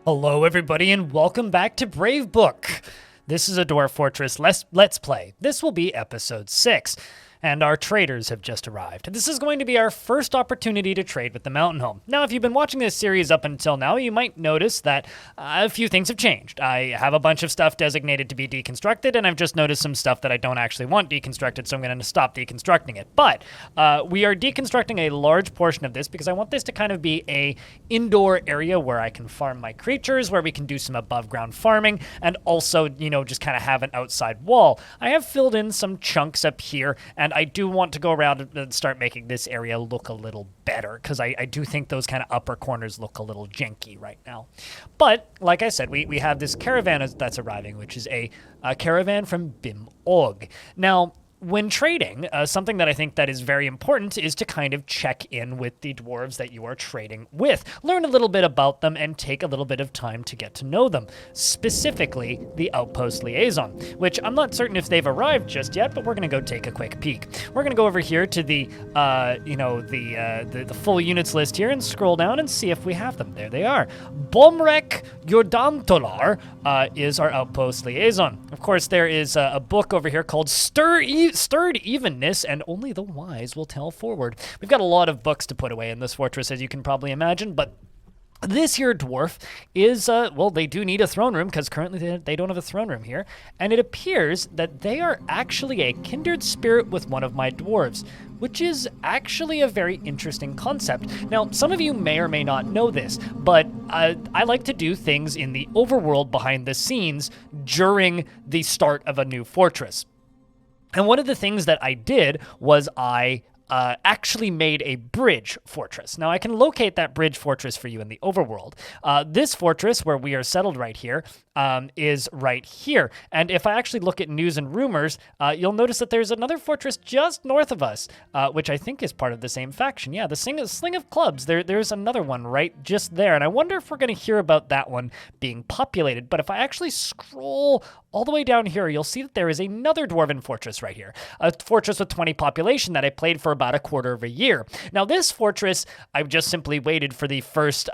Hello, everybody, and welcome back to Bravebook. This is a Dwarf Fortress Let's Play. This will be episode 6, and our traders have just arrived. This is going to be our first opportunity to trade with the Mountain Home. Now, if you've been watching this series up until now, you might notice that a few things have changed. I have a bunch of stuff designated to be deconstructed, and I've just noticed some stuff that I don't actually want deconstructed, so I'm going to stop deconstructing it. But we are deconstructing a large portion of this because I want this to kind of be a indoor area where I can farm my creatures, where we can do some above ground farming, and also, just kind of have an outside wall. I have filled in some chunks up here, and I do want to go around and start making this area look a little better, because I do think those kind of upper corners look a little janky right now. But, like I said, we have this caravan that's arriving, which is a caravan from Bim Og. Now, when trading, something that I think that is very important is to kind of check in with the dwarves that you are trading with. Learn a little bit about them and take a little bit of time to get to know them. Specifically, the outpost liaison, which I'm not certain if they've arrived just yet, but we're going to go take a quick peek. We're going to go over here to the full units list here and scroll down and see if we have them. There they are. Bomrek Yordamtolar is our outpost liaison. Of course, there is a book over here called Stirred Evenness, and only the wise will tell forward. We've got a lot of books to put away in this fortress, as you can probably imagine, but this here dwarf is, they do need a throne room, because currently they don't have a throne room here, and it appears that they are actually a kindred spirit with one of my dwarves, which is actually a very interesting concept. Now, some of you may or may not know this, but I like to do things in the overworld behind the scenes during the start of a new fortress. And one of the things that I did was I actually made a bridge fortress. Now, I can locate that bridge fortress for you in the overworld. This fortress, where we are settled right here, is right here. And if I actually look at news and rumors, you'll notice that there's another fortress just north of us, which I think is part of the same faction. Yeah, the Sling of Clubs. There's another one right just there. And I wonder if we're going to hear about that one being populated. But if I actually scroll all the way down here, you'll see that there is another dwarven fortress right here. A fortress with 20 population that I played for about a quarter of a year. Now, this fortress, I've just simply waited for the first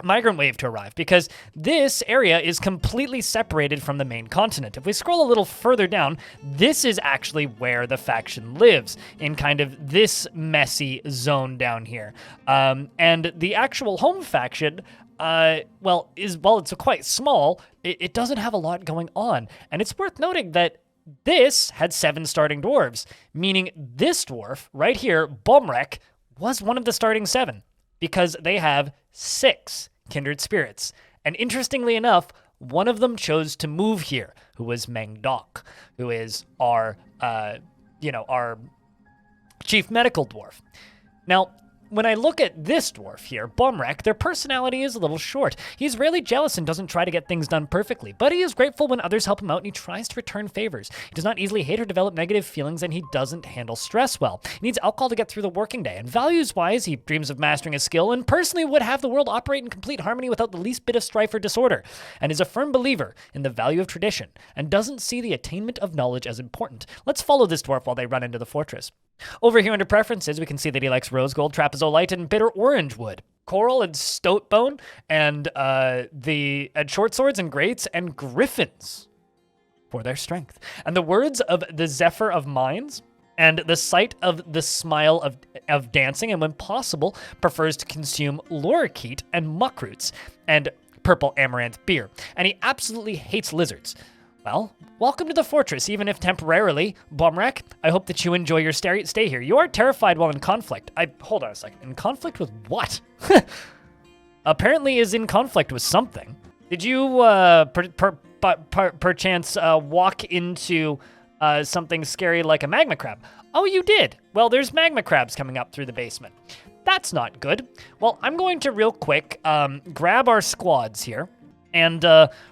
migrant wave to arrive, because this area is completely separated from the main continent. If we scroll a little further down, this is actually where the faction lives, in kind of this messy zone down here. And the actual home faction, while it's quite small, it doesn't have a lot going on. And it's worth noting that this had 7 starting dwarves, meaning this dwarf right here, Bomrek, was one of the starting 7, because they have 6 kindred spirits. And interestingly enough, one of them chose to move here, who was Mengdok, who is our chief medical dwarf. Now, when I look at this dwarf here, Bomrek, their personality is a little short. He's rarely jealous and doesn't try to get things done perfectly, but he is grateful when others help him out, and he tries to return favors. He does not easily hate or develop negative feelings, and he doesn't handle stress well. He needs alcohol to get through the working day, and values-wise, he dreams of mastering a skill and personally would have the world operate in complete harmony without the least bit of strife or disorder, and is a firm believer in the value of tradition, and doesn't see the attainment of knowledge as important. Let's follow this dwarf while they run into the fortress. Over here under preferences, we can see that he likes rose gold, trapezoite, and bitter orange wood, coral and stoat bone, and short swords and greats and griffins for their strength. And the words of the Zephyr of Mines, and the sight of the smile of dancing, and when possible, prefers to consume lorikeet and muckroots and purple amaranth beer. And he absolutely hates lizards. Well, welcome to the fortress, even if temporarily. Bomrek, I hope that you enjoy your stay here. You are terrified while in conflict. Hold on a second. In conflict with what? Apparently is in conflict with something. Did you, perchance, walk into something scary like a magma crab? Oh, you did. Well, there's magma crabs coming up through the basement. That's not good. Well, I'm going to real quick grab our squads here. and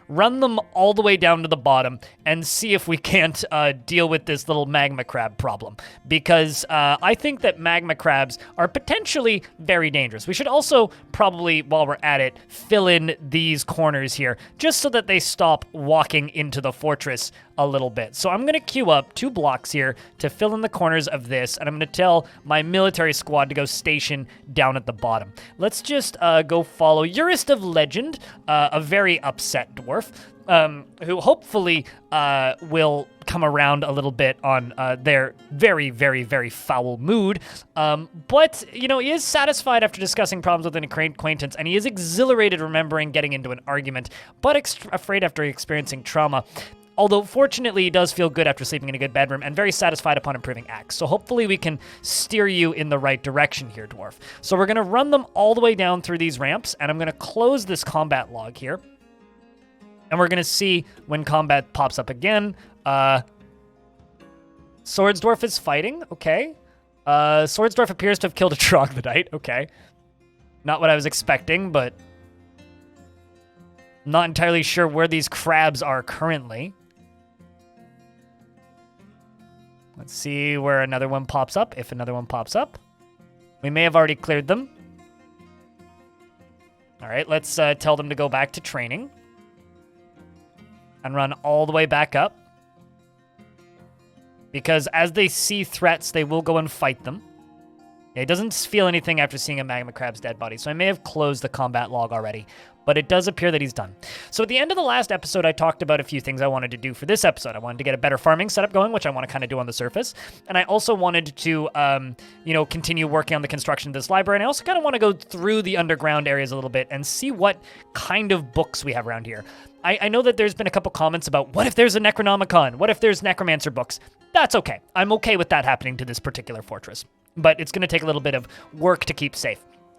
run them all the way down to the bottom and see if we can't deal with this little magma crab problem. Because I think that magma crabs are potentially very dangerous. We should also probably, while we're at it, fill in these corners here, just so that they stop walking into the fortress a little bit. So I'm going to queue up 2 blocks here to fill in the corners of this, and I'm going to tell my military squad to go station down at the bottom. Let's just go follow Jurist of Legend, a very upset dwarf, who hopefully will come around a little bit on their very, very, very foul mood. But, you know, he is satisfied after discussing problems with an acquaintance, and he is exhilarated remembering getting into an argument, but afraid after experiencing trauma. Although, fortunately, he does feel good after sleeping in a good bedroom and very satisfied upon improving acts. So hopefully we can steer you in the right direction here, Dwarf. So we're going to run them all the way down through these ramps, and I'm going to close this combat log here. And we're going to see when combat pops up again. Swordsdwarf is fighting. Okay. Swordsdwarf appears to have killed a troglodyte. Okay. Not what I was expecting, but not entirely sure where these crabs are currently. Let's see where another one pops up, if another one pops up. We may have already cleared them. All right, let's tell them to go back to training. And run all the way back up. Because as they see threats, they will go and fight them. Yeah, he doesn't feel anything after seeing a magma crab's dead body, so I may have closed the combat log already, but it does appear that he's done. So at the end of the last episode, I talked about a few things I wanted to do for this episode. I wanted to get a better farming setup going, which I want to kind of do on the surface, and I also wanted to, continue working on the construction of this library, and I also kind of want to go through the underground areas a little bit and see what kind of books we have around here. I know that there's been a couple comments about, what if there's a Necronomicon? What if there's Necromancer books? That's okay. I'm okay with that happening to this particular fortress. But it's going to take a little bit of work to keep safe.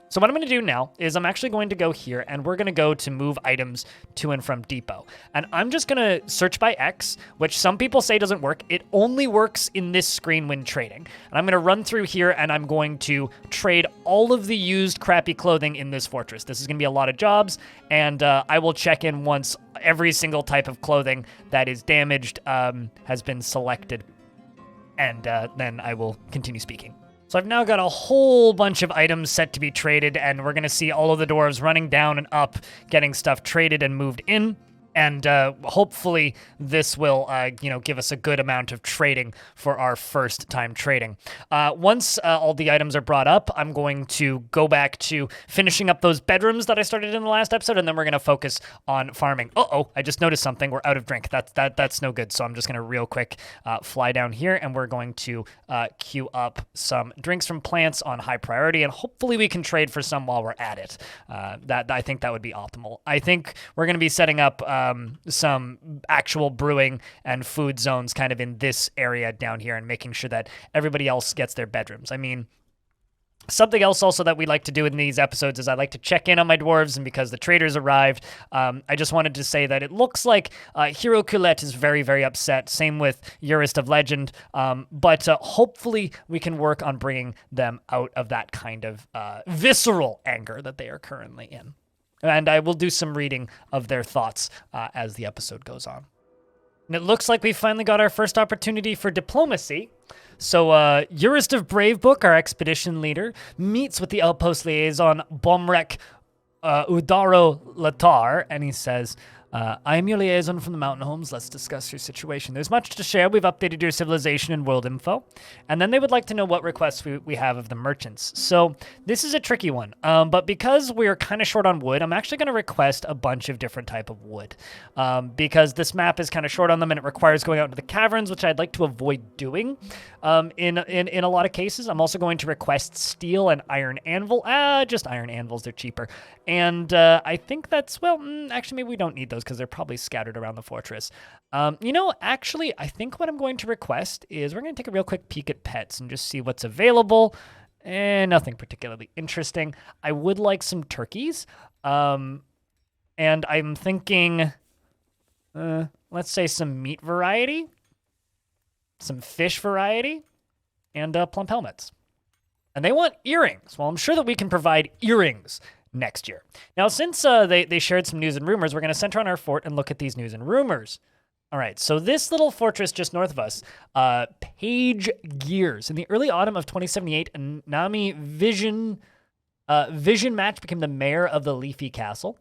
So what I'm going to do now is I'm actually going to go here, and we're going to go to move items to and from depot. And I'm just going to search by X, which some people say doesn't work. It only works in this screen when trading. And I'm going to run through here, and I'm going to trade all of the used crappy clothing in this fortress. This is going to be a lot of jobs, and I will check in once every single type of clothing that is damaged has been selected. And then I will continue speaking. So I've now got a whole bunch of items set to be traded, and we're going to see all of the dwarves running down and up, getting stuff traded and moved in. And hopefully this will, give us a good amount of trading for our first time trading. Once all the items are brought up, I'm going to go back to finishing up those bedrooms that I started in the last episode, and then we're going to focus on farming. Uh-oh, I just noticed something. We're out of drink. That's no good. So I'm just going to real quick fly down here, and we're going to queue up some drinks from plants on high priority, and hopefully we can trade for some while we're at it. I think that would be optimal. I think we're going to be setting up some actual brewing and food zones kind of in this area down here and making sure that everybody else gets their bedrooms. I mean, something else also that we like to do in these episodes is I like to check in on my dwarves, and because the traders arrived, I just wanted to say that it looks like Hero Colette is very, very upset. Same with Jurist of Legend, but hopefully we can work on bringing them out of that kind of visceral anger that they are currently in. And I will do some reading of their thoughts as the episode goes on. And it looks like we finally got our first opportunity for diplomacy. So Jurist of Bravebook, our expedition leader, meets with the outpost liaison Bomrek Udaro Latar, and he says, I am your liaison from the mountain homes. Let's discuss your situation. There's much to share. We've updated your civilization and world info. And then they would like to know what requests we have of the merchants. So this is a tricky one. But because we're kind of short on wood, I'm actually going to request a bunch of different type of wood. Because this map is kind of short on them, and it requires going out into the caverns, which I'd like to avoid doing in a lot of cases. I'm also going to request steel and iron anvil. Just iron anvils. They're cheaper. And I think that's, actually, maybe we don't need those, because they're probably scattered around the fortress. Actually, I think what I'm going to request is we're going to take a real quick peek at pets and just see what's available. Nothing particularly interesting. I would like some turkeys. And I'm thinking, let's say some meat variety, some fish variety, and plump helmets. And they want earrings. Well, I'm sure that we can provide earrings next year. Now, since they shared some news and rumors, we're going to center on our fort and look at these news and rumors. All right, so this little fortress just north of us, Page Gears. In the early autumn of 2078, Nami Vision Match became the mayor of the Leafy Castle.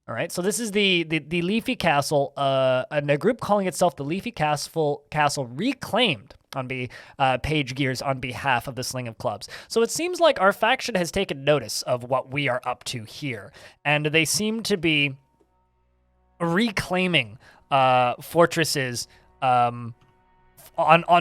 All right, so this is the Leafy Castle, and a group calling itself the Leafy Castle reclaimed on Page Gears on behalf of the Sling of Clubs. So it seems like our faction has taken notice of what we are up to here, and they seem to be reclaiming fortresses on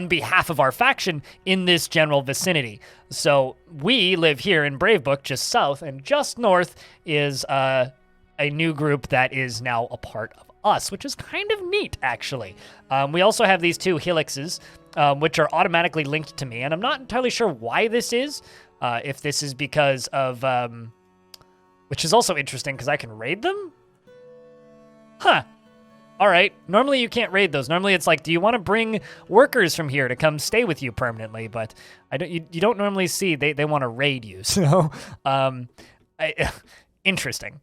behalf of our faction in this general vicinity. So we live here in Bravebook, just south, and just north is a new group that is now a part of us, which is kind of neat, actually. We also have these two helixes, which are automatically linked to me, and I'm not entirely sure why this is. If this is because of, which is also interesting because I can raid them? Huh. All right. Normally you can't raid those. Normally it's like, do you want to bring workers from here to come stay with you permanently? But you don't normally see they want to raid you. So, interesting.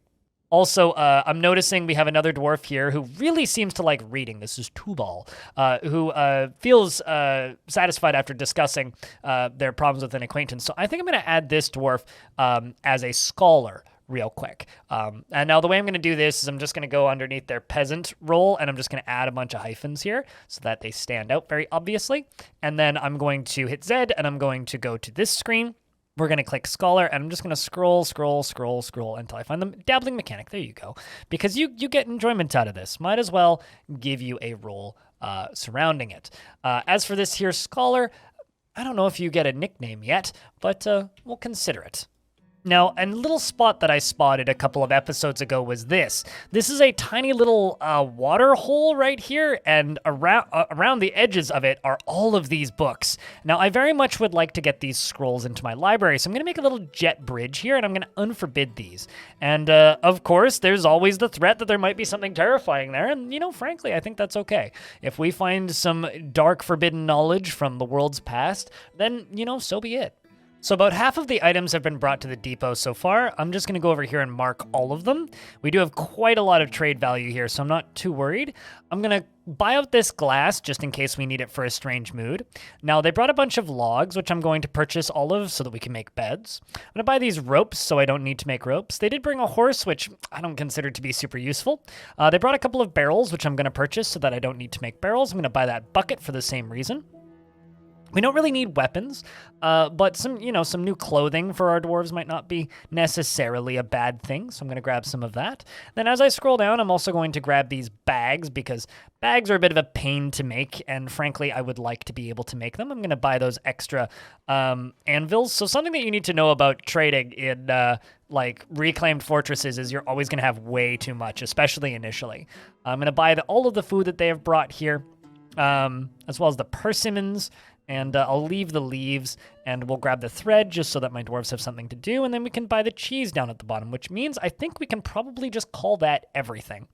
Also, I'm noticing we have another dwarf here who really seems to like reading. This is Tubal, who feels satisfied after discussing their problems with an acquaintance. So I think I'm going to add this dwarf as a scholar real quick. And now the way I'm going to do this is I'm just going to go underneath their peasant role, and I'm just going to add a bunch of hyphens here so that they stand out very obviously. And then I'm going to hit Z, and I'm going to go to this screen. We're going to click Scholar, and I'm just going to scroll until I find the Dabbling Mechanic. There you go. Because you get enjoyment out of this. Might as well give you a role surrounding it. As for this here Scholar, I don't know if you get a nickname yet, but we'll consider it. Now, a little spot that I spotted a couple of episodes ago was this. This is a tiny little water hole right here, and around the edges of it are all of these books. Now, I very much would like to get these scrolls into my library, so I'm going to make a little jet bridge here, and I'm going to unforbid these. And, of course, there's always the threat that there might be something terrifying there, and, frankly, I think that's okay. If we find some dark forbidden knowledge from the world's past, then, so be it. So about half of the items have been brought to the depot so far. I'm just going to go over here and mark all of them. We do have quite a lot of trade value here, so I'm not too worried. I'm going to buy out this glass just in case we need it for a strange mood. Now, they brought a bunch of logs, which I'm going to purchase all of so that we can make beds. I'm going to buy these ropes so I don't need to make ropes. They did bring a horse, which I don't consider to be super useful. They brought a couple of barrels, which I'm going to purchase so that I don't need to make barrels. I'm going to buy that bucket for the same reason. We don't really need weapons, but some new clothing for our dwarves might not be necessarily a bad thing, so I'm going to grab some of that. Then as I scroll down, I'm also going to grab these bags, because bags are a bit of a pain to make, and frankly, I would like to be able to make them. I'm going to buy those extra anvils. So something that you need to know about trading in reclaimed fortresses is you're always going to have way too much, especially initially. I'm going to buy all of the food that they have brought here, as well as the persimmons. And I'll leave the leaves, and we'll grab the thread just so that my dwarves have something to do, and then we can buy the cheese down at the bottom, which means I think we can probably just call that everything.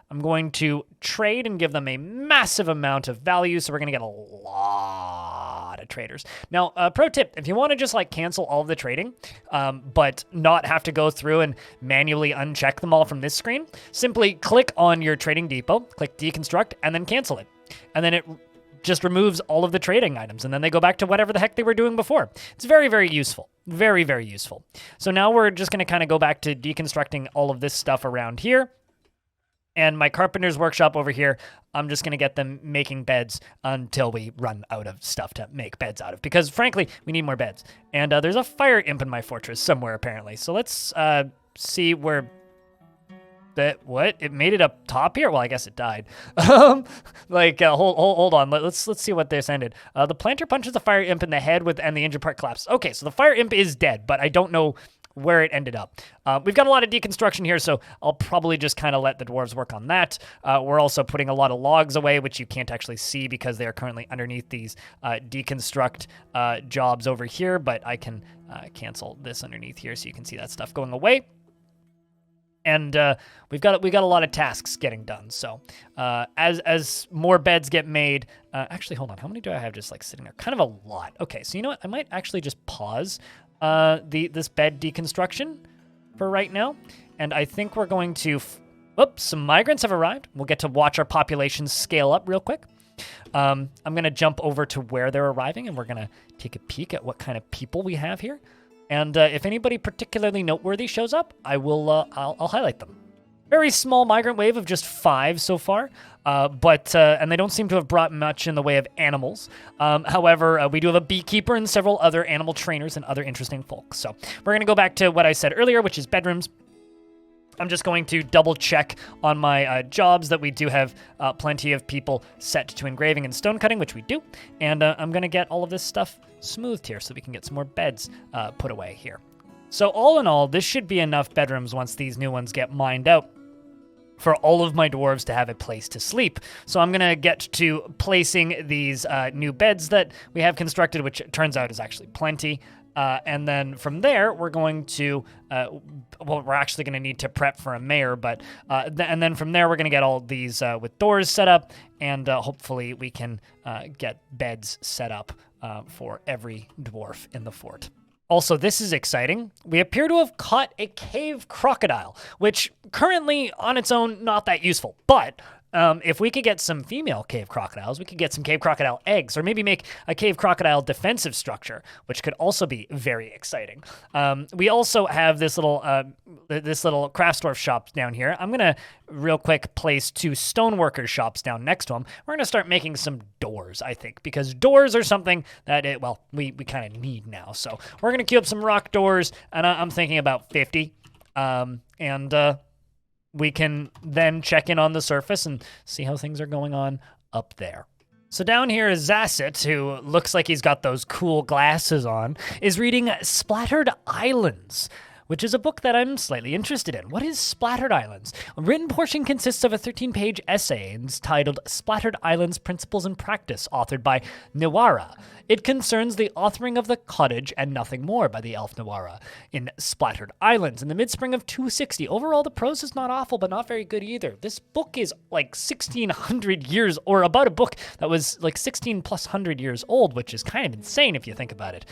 I'm going to trade and give them a massive amount of value, so we're going to get a lot of traders. Now, pro tip, if you want to just cancel all of the trading, but not have to go through and manually uncheck them all from this screen, simply click on your trading depot, click deconstruct, and then cancel it. And then it just removes all of the trading items, and then they go back to whatever the heck they were doing before. It's very, very useful. Very, very useful. So now we're just going to kind of go back to deconstructing all of this stuff around here. And my carpenter's workshop over here, I'm just going to get them making beds until we run out of stuff to make beds out of. Because, frankly, we need more beds. And there's a fire imp in my fortress somewhere, apparently. So let's see where... What? It made it up top here? Well, I guess it died. Hold on. Let's see what this ended. The planter punches the fire imp in the head and the injured part collapses. Okay, so the fire imp is dead, but I don't know where it ended up. We've got a lot of deconstruction here, so I'll probably just kind of let the dwarves work on that. We're also putting a lot of logs away, which you can't actually see because they are currently underneath these deconstruct jobs over here, but I can cancel this underneath here so you can see that stuff going away. And we got a lot of tasks getting done. So as more beds get made, actually, hold on. How many do I have just sitting there? Kind of a lot. Okay, so you know what? I might actually just pause this bed deconstruction. for right now. And I think we're going to... Oops, some migrants have arrived. We'll get to watch our population scale up real quick. I'm going to jump over to where they're arriving, and we're going to take a peek at what kind of people we have here. And if anybody particularly noteworthy shows up, I'll highlight them. Very small migrant wave of just 5 so far, and they don't seem to have brought much in the way of animals. However, we do have a beekeeper and several other animal trainers and other interesting folks. So we're going to go back to what I said earlier, which is bedrooms. I'm just going to double check on my jobs that we do have plenty of people set to engraving and stone cutting, which we do. And I'm going to get all of this stuff smoothed here so we can get some more beds put away here. So all in all, this should be enough bedrooms once these new ones get mined out for all of my dwarves to have a place to sleep. So I'm going to get to placing these new beds that we have constructed, which it turns out is actually plenty. And then from there, we're going to, we're actually going to need to prep for a mayor, but, and then from there, we're going to get all these with doors set up, and hopefully we can get beds set up for every dwarf in the fort. Also, this is exciting. We appear to have caught a cave crocodile, which currently on its own, not that useful, but if we could get some female cave crocodiles, we could get some cave crocodile eggs, or maybe make a cave crocodile defensive structure, which could also be very exciting. We also have this little craftsdwarf shop down here. I'm gonna real quick place 2 stoneworkers shops down next to them. We're gonna start making some doors, I think, because doors are something that we kind of need now. So we're gonna queue up some rock doors, and I'm thinking about 50, we can then check in on the surface and see how things are going on up there. So down here is Zasset, who looks like he's got those cool glasses on, is reading Splattered Islands, which is a book that I'm slightly interested in. What is Splattered Islands? A written portion consists of a 13-page essay entitled Splattered Islands Principles and Practice, authored by Nawara. It concerns the authoring of The Cottage and Nothing More by the elf Nawara in Splattered Islands in the mid-spring of 260. Overall, the prose is not awful, but not very good either. This book is like 1,600 years, or about a book that was like 1,600+ years old, which is kind of insane if you think about it.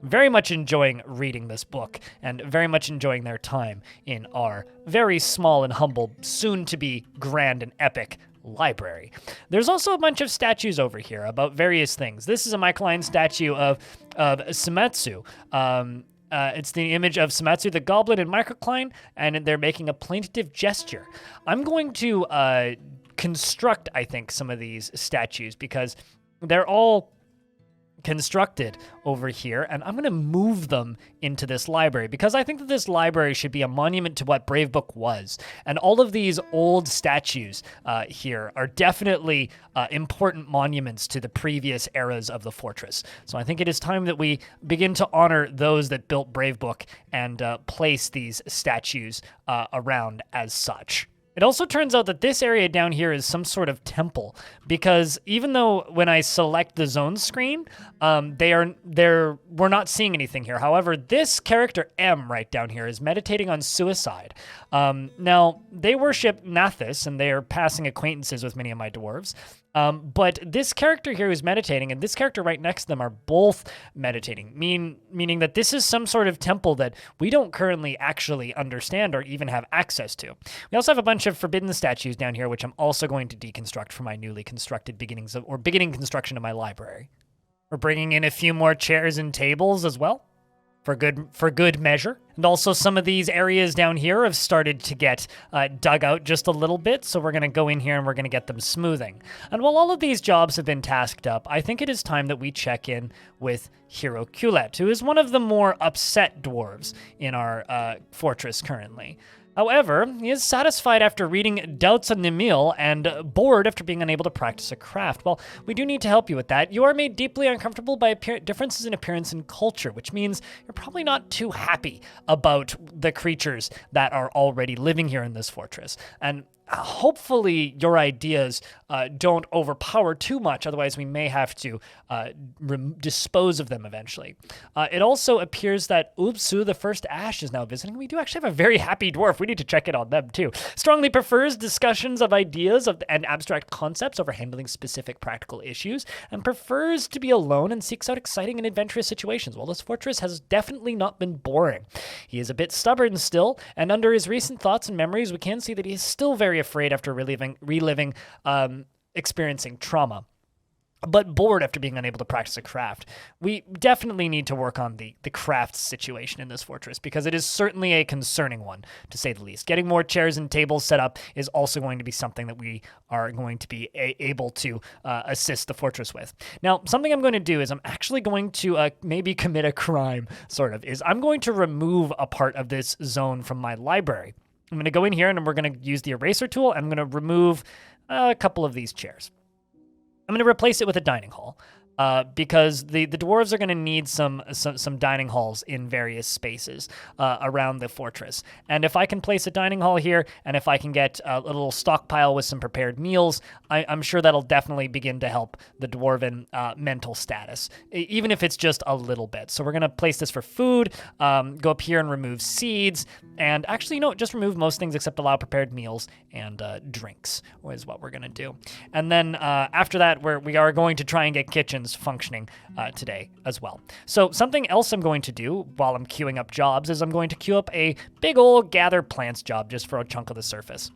Very much enjoying reading this book, and very much enjoying their time in our very small and humble, soon-to-be grand and epic library. There's also a bunch of statues over here about various things. This is a Michaeline statue of Sumatsu. It's the image of Sumatsu the goblin and Microcline, and they're making a plaintive gesture. I'm going to construct, I think, some of these statues, because they're all constructed over here, and I'm going to move them into this library because I think that this library should be a monument to what Bravebook was. And all of these old statues here are definitely important monuments to the previous eras of the fortress. So I think it is time that we begin to honor those that built Bravebook and place these statues around as such. It also turns out that this area down here is some sort of temple, because even though when I select the zone screen, we're not seeing anything here. However, this character M right down here is meditating on suicide. Now, they worship Nathis, and they are passing acquaintances with many of my dwarves. But this character here is meditating, and this character right next to them are both meditating, meaning that this is some sort of temple that we don't currently actually understand or even have access to. We also have a bunch of forbidden statues down here, which I'm also going to deconstruct for my newly constructed beginning construction of my library. We're bringing in a few more chairs and tables as well, for good measure. And also some of these areas down here have started to get dug out just a little bit, so we're going to go in here and we're going to get them smoothing. And while all of these jobs have been tasked up, I think it is time that we check in with Hero Kulet, who is one of the more upset dwarves in our fortress currently. However, he is satisfied after reading Doubts on Nimil and bored after being unable to practice a craft. Well, we do need to help you with that. You are made deeply uncomfortable by differences in appearance and culture, which means you're probably not too happy about the creatures that are already living here in this fortress. And hopefully your ideas don't overpower too much, otherwise we may have to dispose of them eventually. It also appears that Oopsu, the first Ash, is now visiting. We do actually have a very happy dwarf. We need to check it on them too. Strongly prefers discussions of ideas and abstract concepts over handling specific practical issues, and prefers to be alone and seeks out exciting and adventurous situations. Well, this fortress has definitely not been boring. He is a bit stubborn still, and under his recent thoughts and memories, we can see that he is still very afraid after reliving experiencing trauma, but bored after being unable to practice a craft. We definitely need to work on the craft situation in this fortress, because it is certainly a concerning one, to say the least. Getting more chairs and tables set up is also going to be something that we are going to be able to assist the fortress with. Now, something I'm going to do is I'm actually going to maybe commit a crime, I'm going to remove a part of this zone from my library. I'm going to go in here and we're going to use the eraser tool. I'm going to remove a couple of these chairs. I'm going to replace it with a dining hall. Because the dwarves are going to need some dining halls in various spaces around the fortress. And if I can place a dining hall here, and if I can get a little stockpile with some prepared meals, I'm sure that'll definitely begin to help the dwarven mental status, even if it's just a little bit. So we're going to place this for food, go up here and remove seeds, and actually, just remove most things except allow prepared meals and drinks is what we're going to do. And then after that, we are going to try and get kitchens functioning today as well. So something else I'm going to do while I'm queuing up jobs is I'm going to queue up a big old gather plants job just for a chunk of the surface.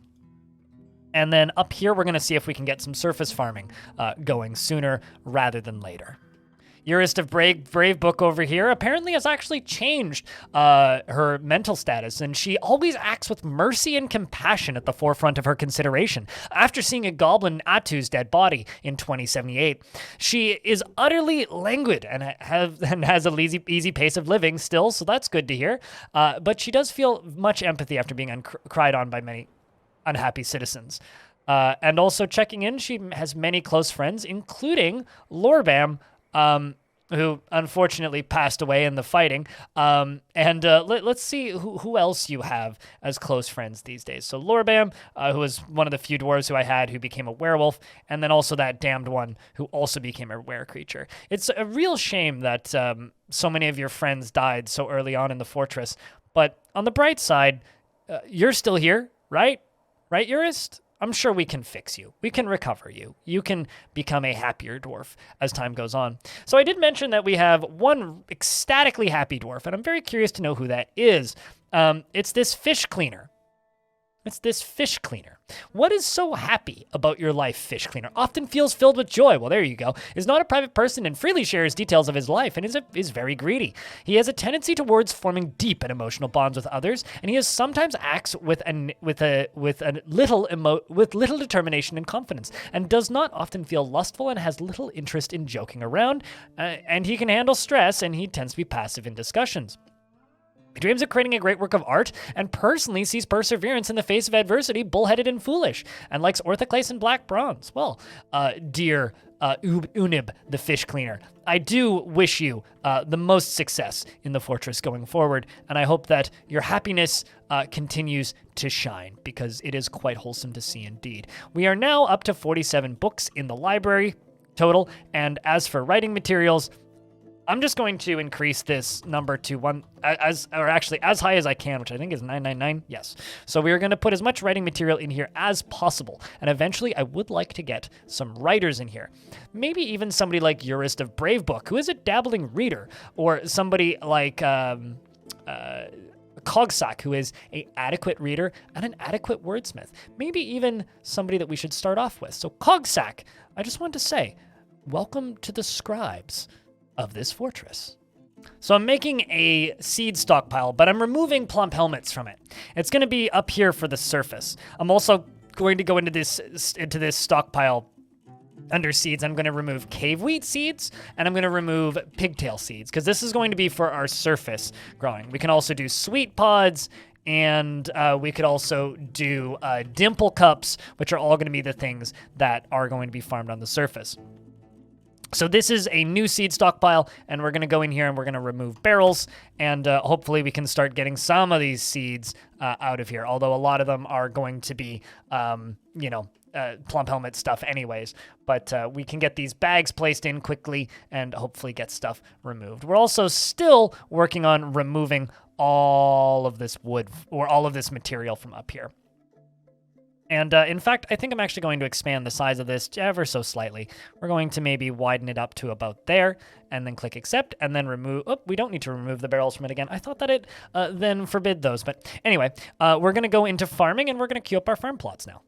And then up here, we're going to see if we can get some surface farming going sooner rather than later. Eurist of Bravebook over here apparently has actually changed her mental status, and she always acts with mercy and compassion at the forefront of her consideration. After seeing a goblin Atu's dead body in 2078, she is utterly languid and has a easy pace of living still, so that's good to hear. But she does feel much empathy after being cried on by many unhappy citizens. And also checking in, she has many close friends, including Lorbam, who unfortunately passed away in the fighting. Let's see who else you have as close friends these days. So Lorbam, who was one of the few dwarves who I had who became a werewolf, and then also that damned one who also became a were-creature. It's a real shame that so many of your friends died so early on in the fortress. But on the bright side, you're still here, right? Right, Eurist? I'm sure we can fix you. We can recover you. You can become a happier dwarf as time goes on. So I did mention that we have one ecstatically happy dwarf, and I'm very curious to know who that is. It's this fish cleaner. What is so happy about your life, fish cleaner? Often feels filled with joy. Well, there you go. Is not a private person and freely shares details of his life, and is very greedy. He has a tendency towards forming deep and emotional bonds with others, and he sometimes acts with little determination and confidence, and does not often feel lustful and has little interest in joking around. And he can handle stress, and he tends to be passive in discussions. He dreams of creating a great work of art, and personally sees perseverance in the face of adversity bullheaded and foolish, and likes orthoclase and black bronze. Well, dear Unib, the fish cleaner, I do wish you the most success in the fortress going forward, and I hope that your happiness continues to shine, because it is quite wholesome to see indeed. We are now up to 47 books in the library total, and as for writing materials, I'm just going to increase this number to as high as I can, which I think is 999. Yes. So we are going to put as much writing material in here as possible. And eventually I would like to get some writers in here. Maybe even somebody like Eurist of Bravebook, who is a dabbling reader, or somebody like Cogsack, who is an adequate reader and an adequate wordsmith. Maybe even somebody that we should start off with. So Cogsack, I just want to say, welcome to the scribes of this fortress. So I'm making a seed stockpile, but I'm removing plump helmets from it. It's going to be up here for the surface. I'm also going to go into this stockpile under seeds. I'm going to remove cave wheat seeds, and I'm going to remove pigtail seeds, because this is going to be for our surface growing. We can also do sweet pods, and we could also do dimple cups, which are all going to be the things that are going to be farmed on the surface. So this is a new seed stockpile, and we're going to go in here and we're going to remove barrels, and hopefully we can start getting some of these seeds out of here, although a lot of them are going to be, plump helmet stuff anyways. But we can get these bags placed in quickly and hopefully get stuff removed. We're also still working on removing all of this wood, or all of this material from up here. And in fact, I think I'm actually going to expand the size of this ever so slightly. We're going to maybe widen it up to about there, and then click accept, and then remove. Oh, we don't need to remove the barrels from it again. I thought that it then forbid those. But anyway, we're going to go into farming, and we're going to queue up our farm plots now.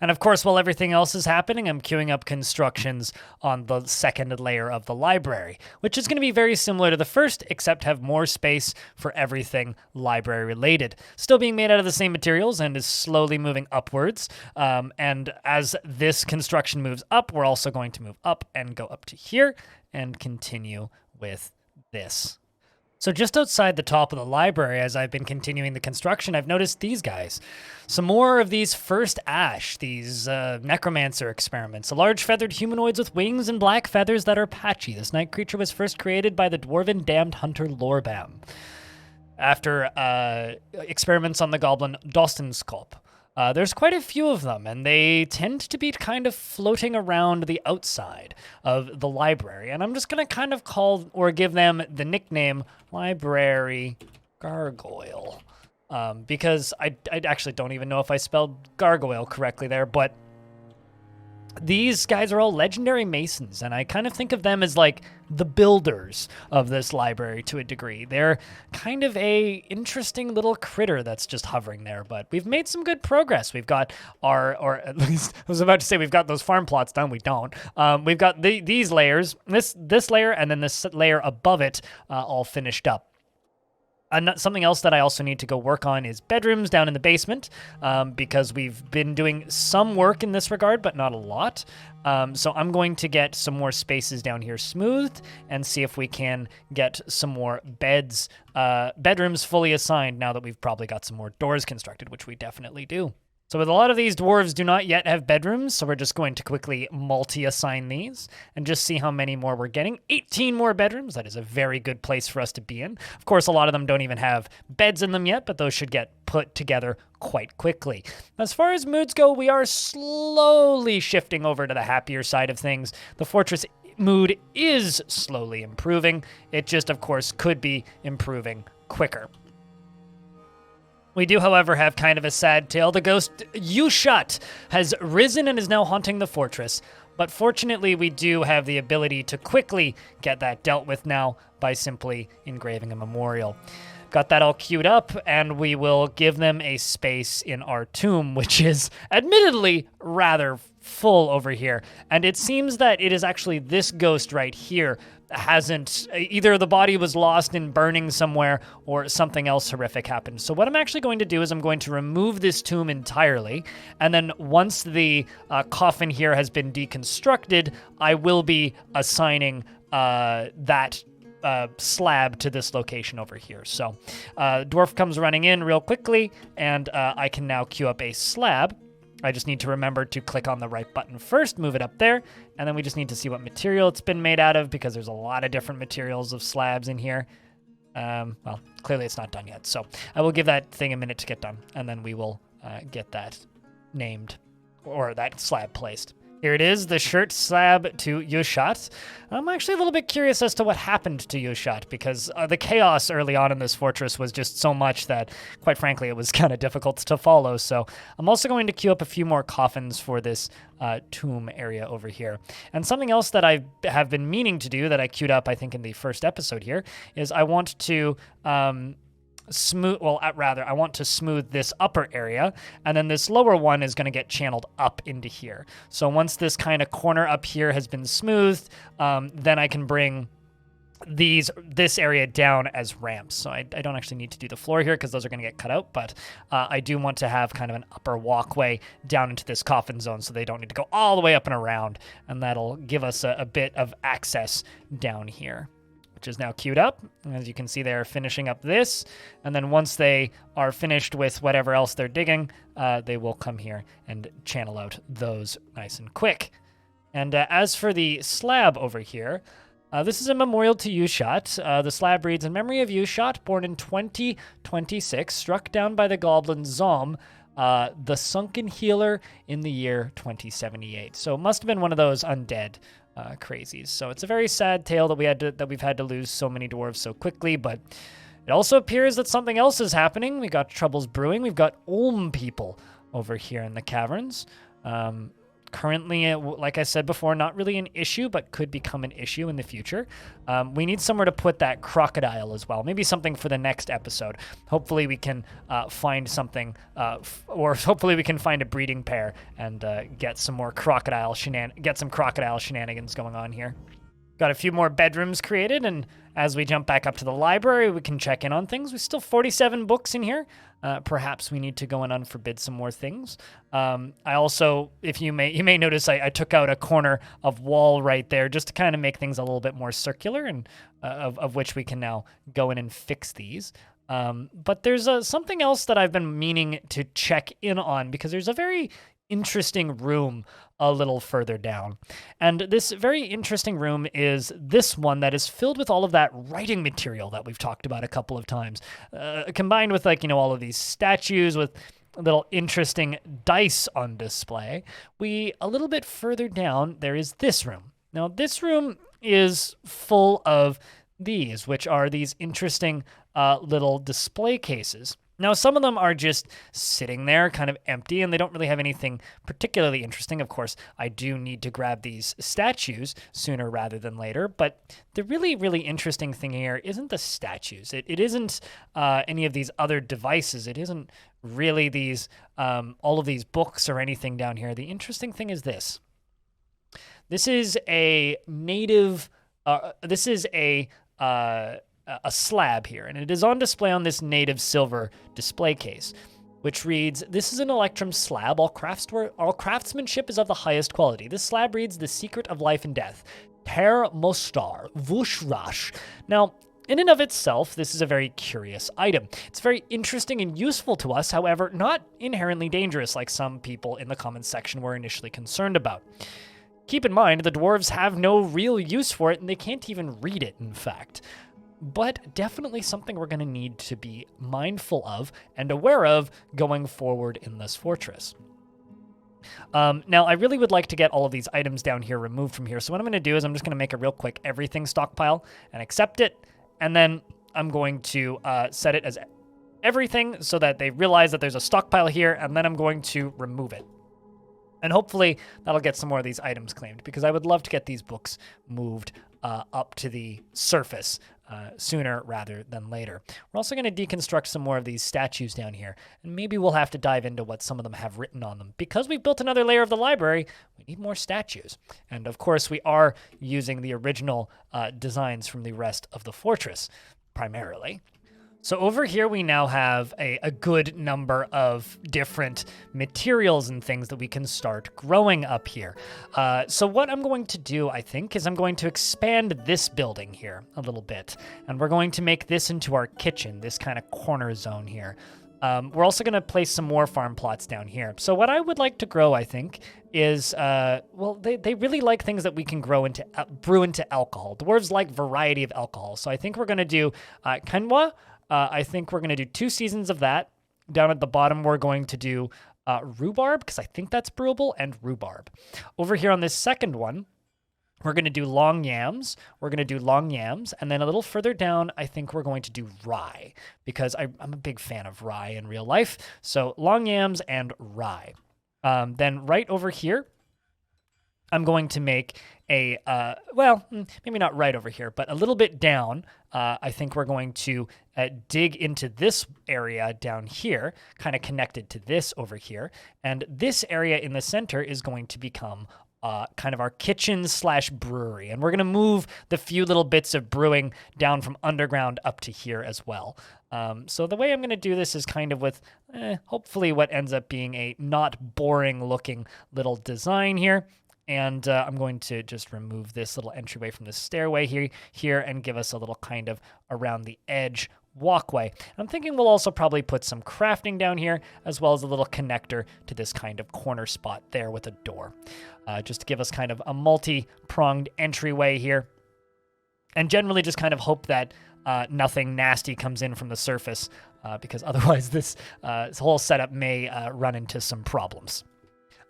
And of course, while everything else is happening, I'm queuing up constructions on the second layer of the library, which is going to be very similar to the first, except have more space for everything library related. Still being made out of the same materials and is slowly moving upwards. And as this construction moves up, we're also going to move up and go up to here and continue with this. So just outside the top of the library, as I've been continuing the construction, I've noticed these guys. Some more of these first ash, these necromancer experiments. A large feathered humanoids with wings and black feathers that are patchy. This night creature was first created by the dwarven damned hunter Lorbam after experiments on the goblin Dostenskop. There's quite a few of them, and they tend to be kind of floating around the outside of the library. And I'm just going to kind of call or give them the nickname Library Gargoyle, because I actually don't even know if I spelled gargoyle correctly there, but these guys are all legendary masons, and I kind of think of them as like the builders of this library to a degree. They're kind of a interesting little critter that's just hovering there, but we've made some good progress. We've got or at least I was about to say we've got those farm plots done. We don't. We've got these layers, this layer, and then this layer above it, all finished up. Something else that I also need to go work on is bedrooms down in the basement, because we've been doing some work in this regard, but not a lot. So I'm going to get some more spaces down here smoothed and see if we can get some more bedrooms fully assigned now that we've probably got some more doors constructed, which we definitely do. So with a lot of these dwarves do not yet have bedrooms, so we're just going to quickly multi-assign these and just see how many more we're getting. 18 more bedrooms. That is a very good place for us to be in. Of course, a lot of them don't even have beds in them yet, but those should get put together quite quickly. As far as moods go, we are slowly shifting over to the happier side of things. The fortress mood is slowly improving. It just, of course, could be improving quicker. We do, however, have kind of a sad tale. The ghost Yushut has risen and is now haunting the fortress. But fortunately, we do have the ability to quickly get that dealt with now by simply engraving a memorial. Got that all queued up, and we will give them a space in our tomb, which is admittedly rather full over here. And it seems that it is actually this ghost right here hasn't, either the body was lost in burning somewhere or something else horrific happened. So what I'm actually going to do is I'm going to remove this tomb entirely, and then once the coffin here has been deconstructed, I will be assigning that slab to this location over here. So Dwarf comes running in real quickly, and I can now queue up a slab. I just need to remember to click on the right button first, move it up there, and then we just need to see what material it's been made out of, because there's a lot of different materials of slabs in here. Well, clearly it's not done yet, so I will give that thing a minute to get done, and then we will get that named, or that slab placed. Here it is, the shirt slab to Yushut. I'm actually a little bit curious as to what happened to Yushut, because the chaos early on in this fortress was just so much that, quite frankly, it was kind of difficult to follow. So I'm also going to queue up a few more coffins for this tomb area over here. And something else that I have been meaning to do that I queued up, I think, in the first episode here, is I want to I want to smooth this upper area, and then this lower one is going to get channeled up into here. So once this kind of corner up here has been smoothed, then I can bring this area down as ramps. So I don't actually need to do the floor here because those are going to get cut out, but I do want to have kind of an upper walkway down into this coffin zone so they don't need to go all the way up and around, and that'll give us a bit of access down here, which is now queued up. As you can see, they're finishing up this, and then once they are finished with whatever else they're digging, they will come here and channel out those nice and quick. And as for the slab over here, this is a memorial to Yushat. The slab reads, in memory of Yushat, born in 2026, struck down by the goblin Zom, the sunken healer in the year 2078. So it must have been one of those undead crazies. So it's a very sad tale that we've had to lose so many dwarves so quickly, but it also appears that something else is happening. We got troubles brewing. We've got Olm people over here in the caverns. Currently, like I said before, not really an issue, but could become an issue in the future. We need somewhere to put that crocodile as well. Maybe something for the next episode. Hopefully we can find something, or hopefully we can find a breeding pair and get some crocodile shenanigans going on here. Got a few more bedrooms created, and as we jump back up to the library, we can check in on things. There's still 47 books in here. Perhaps we need to go and unforbid some more things. I also, if you may notice, I took out a corner of wall right there just to kind of make things a little bit more circular, and of which we can now go in and fix these. But there's something else that I've been meaning to check in on, because there's a very interesting room a little further down. And this very interesting room is this one that is filled with all of that writing material that we've talked about a couple of times, combined with all of these statues with little interesting dice on display. A little bit further down, there is this room. Now, this room is full of these, which are these interesting little display cases. Now, some of them are just sitting there kind of empty, and they don't really have anything particularly interesting. Of course, I do need to grab these statues sooner rather than later, but the really, really interesting thing here isn't the statues. It isn't any of these other devices. It isn't really these all of these books or anything down here. The interesting thing is this. This is a native... this is a slab here, and it is on display on this native silver display case, which reads, this is an Electrum slab. All craftsmanship is of the highest quality. This slab reads, the secret of life and death. Per Mostar, Vush Rash. Now, in and of itself, this is a very curious item. It's very interesting and useful to us, however, not inherently dangerous like some people in the comments section were initially concerned about. Keep in mind, the dwarves have no real use for it, and they can't even read it, in fact. But definitely something we're going to need to be mindful of and aware of going forward in this fortress. Now, I really would like to get all of these items down here removed from here. So what I'm going to do is I'm just going to make a real quick everything stockpile and accept it. And then I'm going to set it as everything so that they realize that there's a stockpile here. And then I'm going to remove it. And hopefully that'll get some more of these items claimed, because I would love to get these books moved up to the surface sooner rather than later. We're also going to deconstruct some more of these statues down here, and maybe we'll have to dive into what some of them have written on them. Because we've built another layer of the library, we need more statues. And of course, we are using the original designs from the rest of the fortress, primarily. So over here, we now have a good number of different materials and things that we can start growing up here. So what I'm going to do, I think, is I'm going to expand this building here a little bit. And we're going to make this into our kitchen, this kind of corner zone here. We're also going to place some more farm plots down here. So what I would like to grow, I think, is, well, they really like things that we can brew into alcohol. Dwarves like variety of alcohol. So I think we're going to do quinoa. I think we're going to do 2 seasons of that. Down at the bottom, we're going to do rhubarb, because I think that's brewable, and rhubarb. Over here on this second one, we're going to do long yams. And then a little further down, I think we're going to do rye, because I'm a big fan of rye in real life. So long yams and rye. Then right over here, I'm going to make a, well, maybe not right over here, but a little bit down. I think we're going to dig into this area down here, kind of connected to this over here. And this area in the center is going to become kind of our kitchen / brewery. And we're going to move the few little bits of brewing down from underground up to here as well. So the way I'm going to do this is kind of with hopefully what ends up being a not boring looking little design here. And I'm going to just remove this little entryway from the stairway here and give us a little kind of around the edge walkway. I'm thinking we'll also probably put some crafting down here, as well as a little connector to this kind of corner spot there with a door, just to give us kind of a multi-pronged entryway here. And generally just kind of hope that nothing nasty comes in from the surface, because otherwise this whole setup may run into some problems.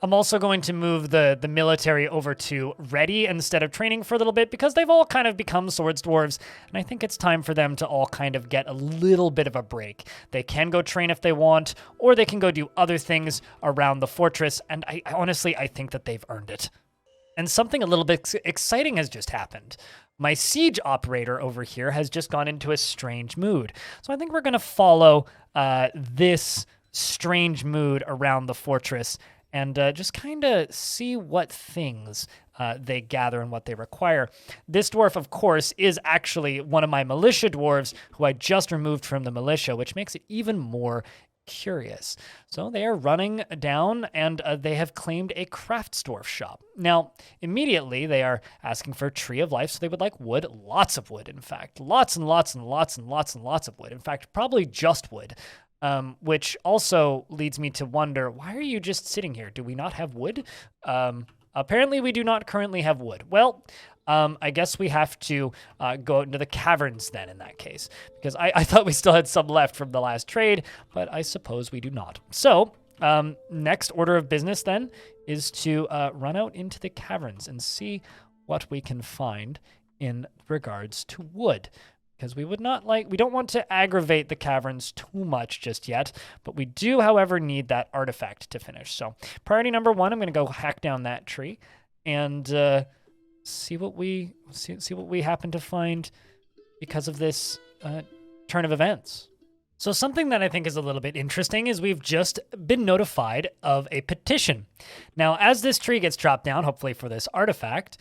I'm also going to move the military over to ready instead of training for a little bit, because they've all kind of become swords dwarves, and I think it's time for them to all kind of get a little bit of a break. They can go train if they want, or they can go do other things around the fortress, and I honestly think that they've earned it. And something a little bit exciting has just happened. My siege operator over here has just gone into a strange mood. So I think we're going to follow this strange mood around the fortress and just kind of see what things they gather and what they require. This dwarf, of course, is actually one of my militia dwarves who I just removed from the militia, which makes it even more curious. So they are running down, and they have claimed a crafts dwarf shop. Now, immediately they are asking for a tree of life, so they would like wood, lots of wood, in fact. Lots and lots and lots and lots and lots of wood. In fact, probably just wood. Which also leads me to wonder, why are you just sitting here? Do we not have wood? Apparently we do not currently have wood. Well, I guess we have to go out into the caverns then in that case, because I thought we still had some left from the last trade, but I suppose we do not. So next order of business then is to run out into the caverns and see what we can find in regards to wood. Because we don't want to aggravate the caverns too much just yet, but we do, however, need that artifact to finish. So priority number 1, I'm going to go hack down that tree and see what we happen to find because of this turn of events. So something that I think is a little bit interesting is we've just been notified of a petition. Now, as this tree gets chopped down, hopefully for this artifact,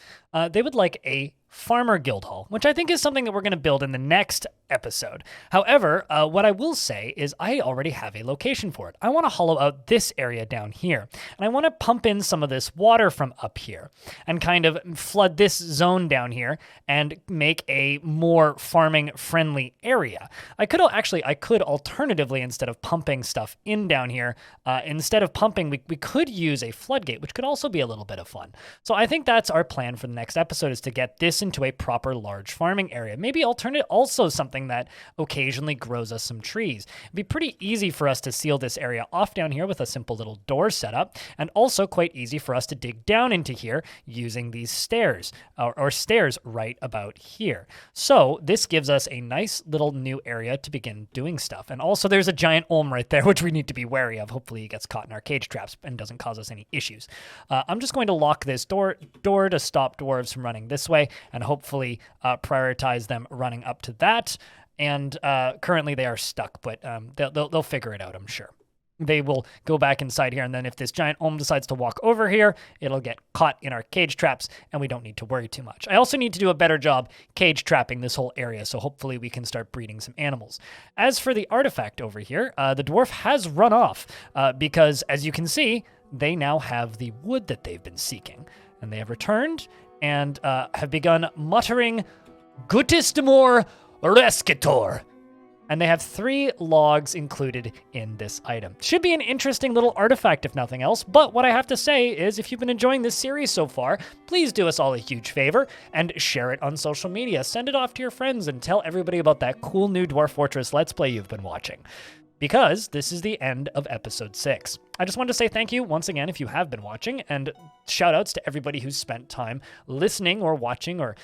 they would like a farmer guild hall, which I think is something that we're going to build in the next episode. However, what I will say is I already have a location for it. I want to hollow out this area down here, and I want to pump in some of this water from up here and kind of flood this zone down here and make a more farming friendly area. I could alternatively, instead of pumping stuff in down here, instead of pumping, we could use a floodgate, which could also be a little bit of fun. So I think that's our plan for the next episode, is to get this into a proper large farming area. Maybe alternate also something that occasionally grows us some trees. It'd be pretty easy for us to seal this area off down here with a simple little door setup, and also quite easy for us to dig down into here using these stairs, or stairs right about here. So this gives us a nice little new area to begin doing stuff. And also there's a giant olm right there, which we need to be wary of. Hopefully he gets caught in our cage traps and doesn't cause us any issues. I'm just going to lock this door to stop dwarves from running this way, and hopefully prioritize them running up to that. And currently they are stuck, but they'll figure it out, I'm sure. They will go back inside here, and then if this giant olm decides to walk over here, it'll get caught in our cage traps, and we don't need to worry too much. I also need to do a better job cage trapping this whole area, so hopefully we can start breeding some animals. As for the artifact over here, the dwarf has run off, because as you can see, they now have the wood that they've been seeking, and they have returned and have begun muttering, "Gutistimor Rescitor." And they have 3 logs included in this item. Should be an interesting little artifact, if nothing else. But what I have to say is, if you've been enjoying this series so far, please do us all a huge favor and share it on social media. Send it off to your friends and tell everybody about that cool new Dwarf Fortress Let's Play you've been watching, because this is the end of episode 6. I just wanted to say thank you once again if you have been watching, and shout outs to everybody who's spent time listening or watching or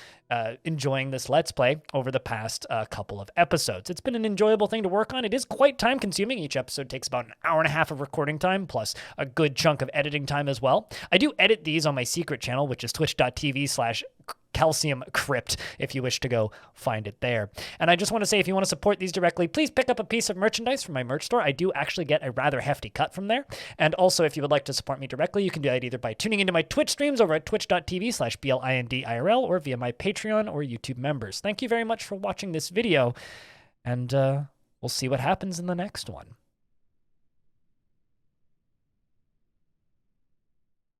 enjoying this Let's Play over the past couple of episodes. It's been an enjoyable thing to work on. It is quite time consuming. Each episode takes about an hour and a half of recording time, plus a good chunk of editing time as well. I do edit these on my secret channel, which is twitch.tv/Calcium Crypt, if you wish to go find it there. And I just want to say, if you want to support these directly, please pick up a piece of merchandise from my merch store. I do actually get a rather hefty cut from there. And also, if you would like to support me directly, you can do that either by tuning into my Twitch streams over at twitch.tv/BLINDIRL or via my Patreon or YouTube members. Thank you very much for watching this video, and we'll see what happens in the next one.